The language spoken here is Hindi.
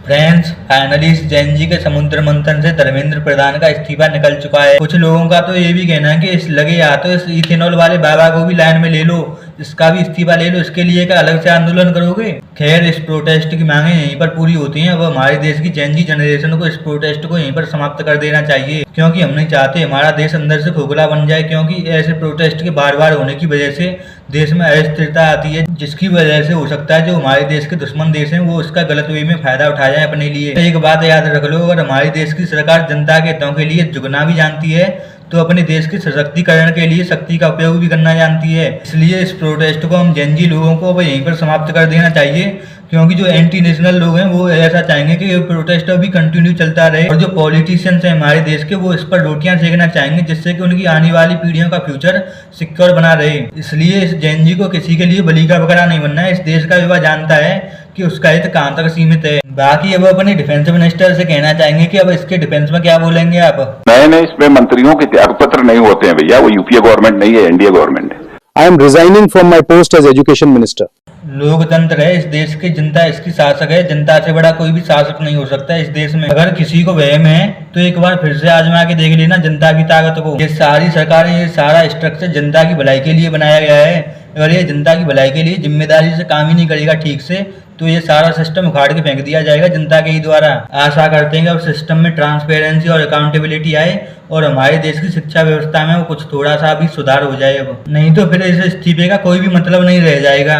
फ्रेंड्स, फाइनली इस जेनजी के समुद्र मंथन से धर्मेंद्र प्रधान का इस्तीफा निकल चुका है। कुछ लोगों का तो ये भी कहना है कि इस लगे या तो इस इथेनॉल वाले बाबा को भी लाइन में ले लो, इसका भी इस्तीफा ले लो, इसके लिए क्या अलग से आंदोलन करोगे? खैर, इस प्रोटेस्ट की मांगे यहीं पर पूरी होती हैं। अब हमारे देश की जेनजी जनरेशन को इस प्रोटेस्ट को यहीं पर समाप्त कर देना चाहिए, क्योंकि हम नहीं चाहते हमारा देश अंदर से खोखला बन जाए। क्योंकि ऐसे प्रोटेस्ट के बार बार होने की वजह से देश में अस्थिरता आती है, जिसकी वजह से हो सकता है जो हमारे देश के दुश्मन देश हैं वो इसका गलत वे में फायदा उठा जाए अपने लिए। एक बात याद रख लो, अगर हमारे देश की सरकार जनता के हितों के लिए झुकना भी जानती है तो अपने देश के सशक्तिकरण के लिए शक्ति का उपयोग भी करना जानती है। इसलिए इस प्रोटेस्ट को हम जेनजी लोगों को अब यहीं पर समाप्त कर देना चाहिए, क्योंकि जो एंटी नेशनल लोग हैं वो ऐसा चाहेंगे कि ये प्रोटेस्ट अभी कंटिन्यू चलता रहे, और जो पॉलिटिशियंस हैं हमारे देश के वो इस पर रोटियां सेकना चाहेंगे, जिससे कि उनकी आने वाली पीढ़ियों का फ्यूचर सिक्योर बना रहे। इसलिए इस जेनजी को किसी के लिए बलि का बकरा नहीं बनना है। इस देश का युवा जानता है कि उसका हित कहाँ तक सीमित है। बाकी अब अपने डिफेंस मिनिस्टर से कहना चाहेंगे कि अब इसके डिफेंस में क्या बोलेंगे आप? नए इसमें मंत्रियों के त्याग पत्र नहीं होते हैं भैया, वो यूपीए गवर्नमेंट नहीं है, एनडीए गवर्नमेंट है। I am resigning from my post as education minister. लोकतंत्र है, इस देश की जनता इसकी शासक है। जनता से बड़ा कोई भी शासक नहीं हो सकता इस देश में। अगर किसी को वहम है तो एक बार फिर से आजमा के देख लेना जनता की ताकत को। ये सारी सरकारें, ये सारा स्ट्रक्चर जनता की भलाई के लिए बनाया गया है। अगर ये जनता की भलाई के लिए जिम्मेदारी से काम ही नहीं करेगा ठीक से, तो ये सारा सिस्टम उखाड़ के फेंक दिया जाएगा जनता के ही द्वारा। आशा करते हैं कि अब सिस्टम में ट्रांसपेरेंसी और अकाउंटेबिलिटी आए और हमारे देश की शिक्षा व्यवस्था में वो कुछ थोड़ा सा भी सुधार हो जाए। अब नहीं तो फिर इस इस्तीफे का कोई भी मतलब नहीं रह जाएगा।